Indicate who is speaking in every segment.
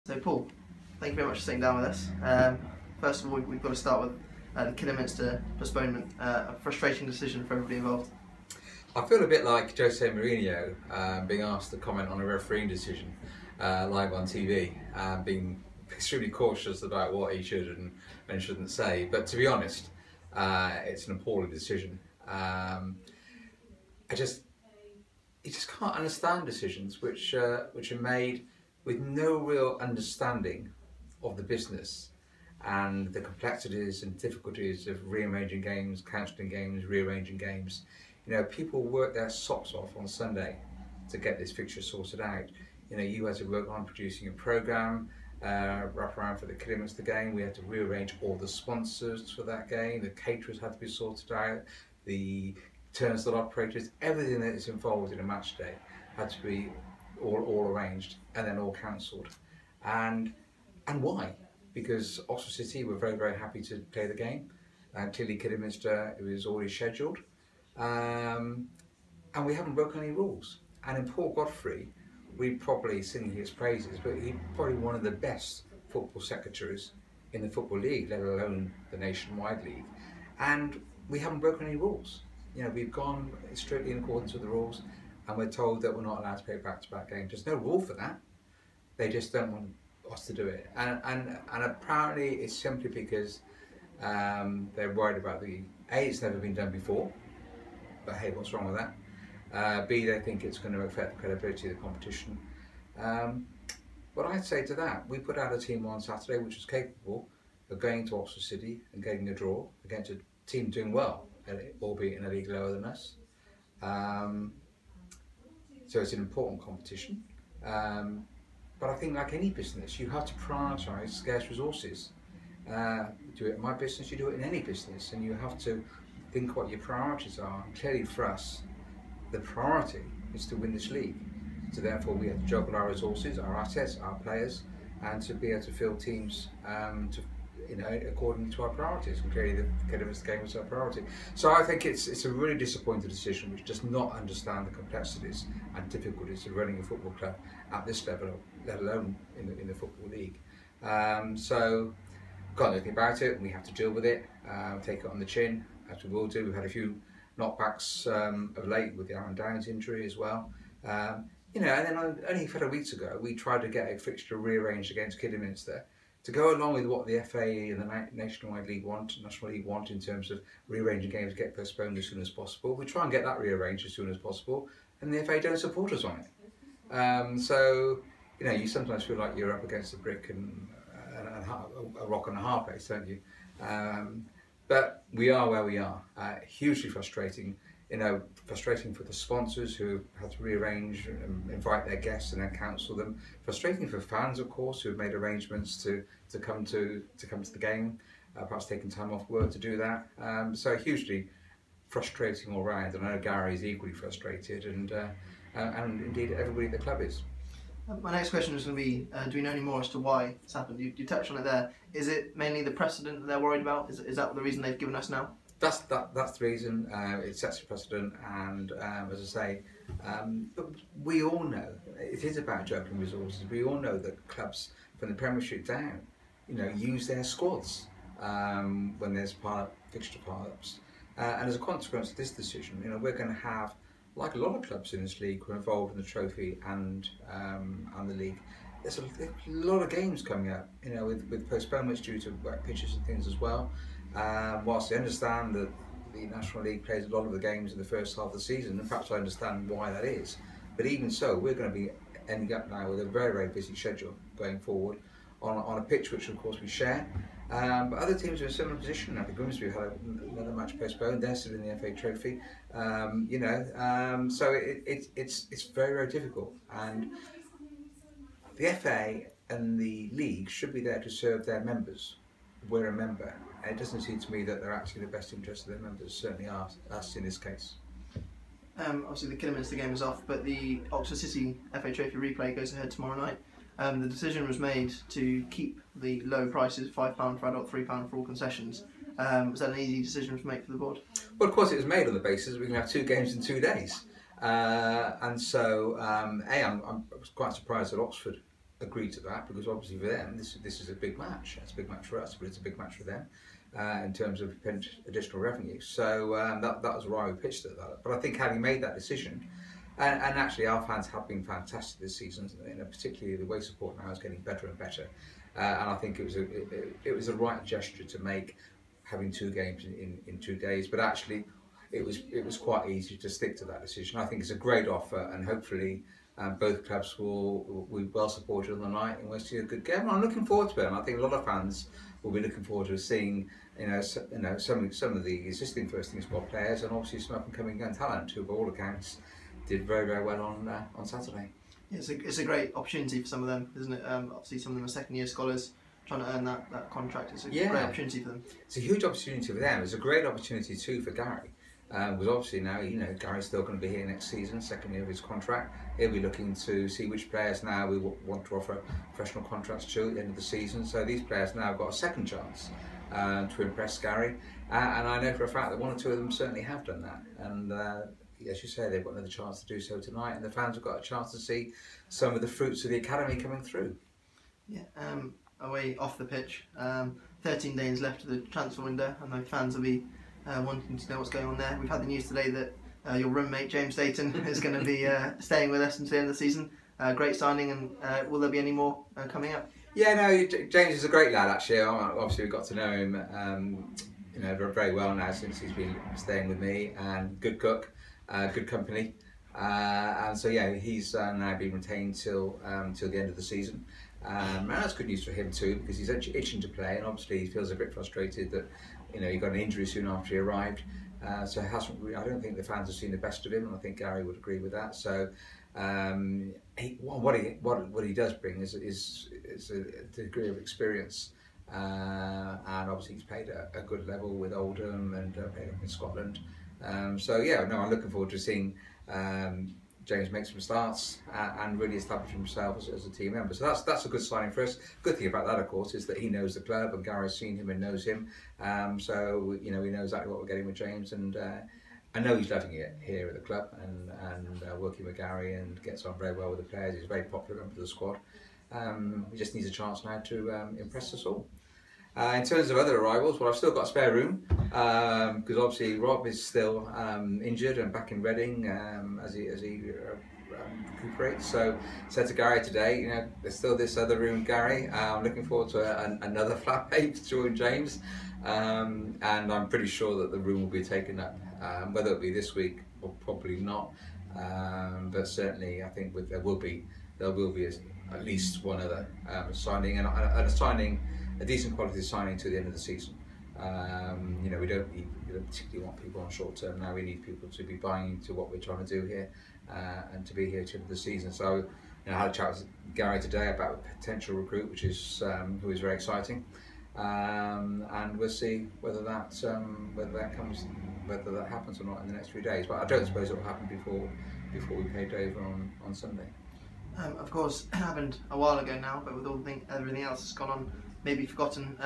Speaker 1: So Paul, thank you very much for sitting down with us. First of all, we've got to start with the Kidderminster Postponement, a frustrating decision for everybody involved.
Speaker 2: I feel a bit like Jose Mourinho being asked to comment on a refereeing decision live on TV, being extremely cautious about what he should and shouldn't say. But to be honest, it's an appalling decision. You just can't understand decisions which are made with no real understanding of the business and the complexities and difficulties of rearranging games, cancelling games, rearranging games. You know, people work their socks off on Sunday to get this fixture sorted out. You know, you had to work on producing a programme, wrap around for the Kidderminster game. We had to rearrange all the sponsors for that game. The caterers had to be sorted out. The turnstile operators, everything that is involved in a match day had to be all arranged and then all cancelled. And why? Because Oxford City were very happy to play the game. Clearly Kidderminster, it was already scheduled. And we haven't broken any rules. And in Paul Godfrey, we probably sing his praises, but he's probably one of the best football secretaries in the Football League, let alone the nationwide league. And we haven't broken any rules. You know, we've gone strictly in accordance with the rules, and we're told that we're not allowed to play back-to-back games. There's no rule for that. They just don't want us to do it. And apparently it's simply because they're worried about it's never been done before, but hey, what's wrong with that? B, they think it's going to affect the credibility of the competition. But I'd say to that, we put out a team on Saturday which was capable of going to Oxford City and getting a draw against a team doing well, albeit in a league lower than us. So it's an important competition. But I think like any business, you have to prioritise scarce resources. You do it in my business, you do it in any business, and you have to think what your priorities are. And clearly for us, the priority is to win this league. So therefore we have to juggle our resources, our assets, our players, and to be able to field teams according to our priorities. And clearly the Kidderminster game was our priority. So I think it's a really disappointing decision which does not understand the complexities and difficulties of running a football club at this level, let alone in the Football League. So got nothing about it, and we have to deal with it, take it on the chin, as we will do. We've had a few knockbacks of late with the Aaron Downs injury as well. And then only a couple of weeks ago we tried to get a fixture rearranged against Kidderminster to go along with what the FA and the National League want in terms of rearranging games to get postponed as soon as possible. We try and get that rearranged as soon as possible, and the FA don't support us on it. So you sometimes feel like you're up against a brick and a rock and a hard place, don't you? But we are where we are. Hugely frustrating. Frustrating for the sponsors who had to rearrange and invite their guests and then cancel them. Frustrating for fans, of course, who have made arrangements to come to the game, perhaps taking time off work to do that. So hugely frustrating all round. And I know Gary is equally frustrated, and indeed everybody at the club is.
Speaker 1: My next question is going to be, do we know any more as to why it's happened? You touched on it there. Is it mainly the precedent that they're worried about? Is that the reason they've given us now?
Speaker 2: That's the reason. It sets a precedent, and as I say, but we all know it is about juggling resources. We all know that clubs from the Premiership down, use their squads when there's fixture pile-ups, and as a consequence of this decision, we're going to have, like a lot of clubs in this league who are involved in the trophy and the league, there's a lot of games coming up, with postponements due to wet pitches and things as well. Whilst I understand that the National League plays a lot of the games in the first half of the season, and perhaps I understand why that is, but even so, we're going to be ending up now with a very busy schedule going forward on a pitch which of course we share. But other teams are in a similar position. I think Grimsby had another match postponed. They're still in the FA Trophy. So it's very difficult. And the FA and the league should be there to serve their members. We're a member, and it doesn't seem to me that they're actually the best interest of their members. Certainly are us in this case.
Speaker 1: Obviously the Kidderminster game is off, but the Oxford City FA Trophy replay goes ahead tomorrow night. The decision was made to keep the low prices, £5 for adult, £3 for all concessions. Was that an easy decision to make for the board?
Speaker 2: Well, of course it was made on the basis we can have 2 games in 2 days. And so, I was quite surprised that Oxford agreed to that, because obviously for them this is a big match. It's a big match for us, but it's a big match for them in terms of additional revenue. So that was why we pitched it that. But I think having made that decision, and actually our fans have been fantastic this season, particularly the way support now is getting better and better. And I think it was a right gesture to make, having 2 games in 2 days. But actually, it was quite easy to stick to that decision. I think it's a great offer, and hopefully both clubs will be well supported on the night, and we'll see a good game. I'm looking forward to it, and I think a lot of fans will be looking forward to seeing some of the existing first team squad players, and obviously some up and coming young talent who, by all accounts, did very, very well on Saturday.
Speaker 1: Yeah, it's a great opportunity for some of them, isn't it? Obviously, some of them are second-year scholars trying to earn that contract. It's a great opportunity for them.
Speaker 2: It's a huge opportunity for them. It's a great opportunity too for Gary. Because obviously now, Gary's still going to be here next season, second year of his contract. He'll be looking to see which players now we want to offer professional contracts to at the end of the season. So these players now have got a second chance to impress Gary. And I know for a fact that 1 or 2 of them certainly have done that. And as you say, they've got another chance to do so tonight, and the fans have got a chance to see some of the fruits of the academy coming through.
Speaker 1: Yeah, away off the pitch, 13 days left of the transfer window, and the fans will be wanting to know what's going on there. We've had the news today that your roommate James Dayton is going to be staying with us until the end of the season. Great signing, and will there be any more coming up?
Speaker 2: Yeah, no, James is a great lad actually. Obviously we got to know him very well now since he's been staying with me, and good cook, good company. And so yeah, he's now been retained till the end of the season. And that's good news for him too, because he's itching to play, and obviously he feels a bit frustrated that he got an injury soon after he arrived. So I don't think the fans have seen the best of him, and I think Gary would agree with that. So what he does bring is a degree of experience, and obviously he's played at a good level with Oldham and played up in Scotland. So yeah, no, I'm looking forward to seeing James make some starts and really establish himself as a team member. So that's a good signing for us. Good thing about that, of course, is that he knows the club, and Gary's seen him and knows him. So we know exactly what we're getting with James, and I know he's loving it here at the club and working with Gary, and gets on very well with the players. He's a very popular member of the squad. He just needs a chance now to impress us all. In terms of other arrivals, well, I've still got a spare room, because obviously Rob is still injured and back in Reading as he recuperates. So said to Gary today, there's still this other room, Gary. I'm looking forward to another flatmate to join James, and I'm pretty sure that the room will be taken up, whether it be this week or probably not, but certainly I think there will be at least one other signing, and a decent quality signing to the end of the season. We don't particularly want people on short term now. We need people to be buying into what we're trying to do here, and to be here till the season. So I had a chat with Gary today about a potential recruit, who is very exciting, and we'll see whether that happens or not in the next few days. But I don't suppose it will happen before we pay Dave on Sunday.
Speaker 1: Of course, it happened a while ago now, but with everything else that's gone on, maybe forgotten,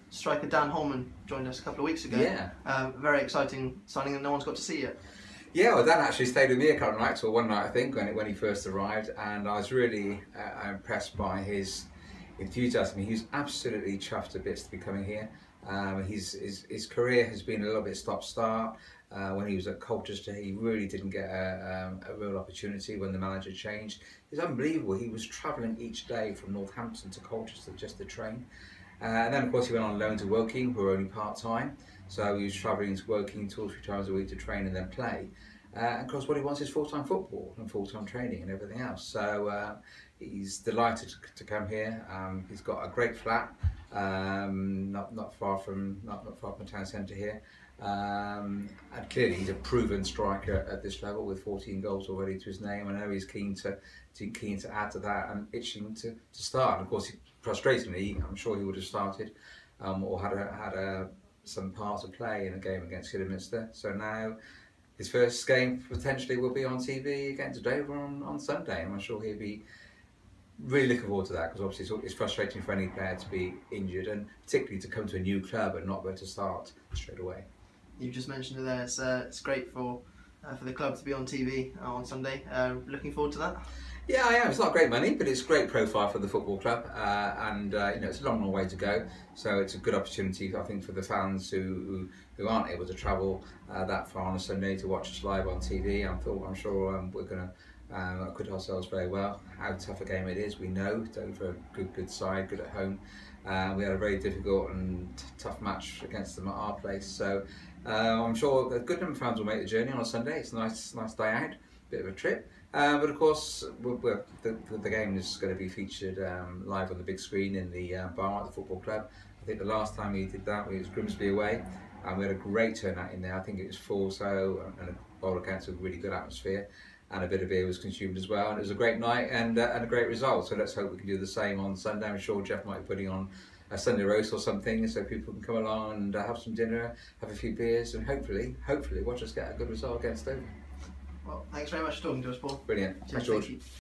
Speaker 1: striker Dan Holman joined us a couple of weeks ago.
Speaker 2: Yeah.
Speaker 1: Very exciting signing that no one's got to see yet.
Speaker 2: Yeah, well, Dan actually stayed with me a couple of nights, or one night I think, when he first arrived, and I was really impressed by his enthusiasm. He was absolutely chuffed to bits to be coming here. His career has been a little bit stop-start. When he was at Colchester, he really didn't get a real opportunity when the manager changed. It's unbelievable. He was travelling each day from Northampton to Colchester just to train. And then, of course, he went on loan to Woking, who were only part-time. So he was travelling to Woking 2 or 3 times a week to train and then play. And of course, what he wants is full-time football and full-time training and everything else. So he's delighted to come here. He's got a great flat, not far from town centre here. And clearly he's a proven striker at this level with 14 goals already to his name. I know he's keen to add to that and itching to start. And of course, frustratingly, I'm sure he would have started or had some part to play in a game against Kidderminster. So now his first game potentially will be on TV against Dover on Sunday, and I'm sure he'll be really looking forward to that, because obviously it's frustrating for any player to be injured, and particularly to come to a new club and not be able to start straight away.
Speaker 1: You've just mentioned it there. It's great for the club to be on TV on Sunday. Looking forward to that.
Speaker 2: Yeah, I am. It's not great money, but it's great profile for the football club, and it's a long way to go. So it's a good opportunity, I think, for the fans who aren't able to travel that far on a Sunday to watch us live on TV. I'm sure we're going to acquit ourselves very well. How tough a game it is, we know. It's over a good side, good at home. We had a very difficult and tough match against them at our place. So I'm sure a good number of fans will make the journey on a Sunday. It's a nice day out, bit of a trip. But of course, the game is going to be featured live on the big screen in the bar at the football club. I think the last time we did that, it was Grimsby away, and we had a great turnout in there. I think it was full, and by all accounts, a really good atmosphere, and a bit of beer was consumed as well. And it was a great night and a great result. So let's hope we can do the same on Sunday. I'm sure Jeff might be putting on a Sunday roast or something, so people can come along and have some dinner, have a few beers, and hopefully watch us get a good result against Stoke.
Speaker 1: Well, thanks very much for talking to us, Paul.
Speaker 2: Brilliant.
Speaker 1: Cheers,
Speaker 2: Thanks, George.
Speaker 1: thank you.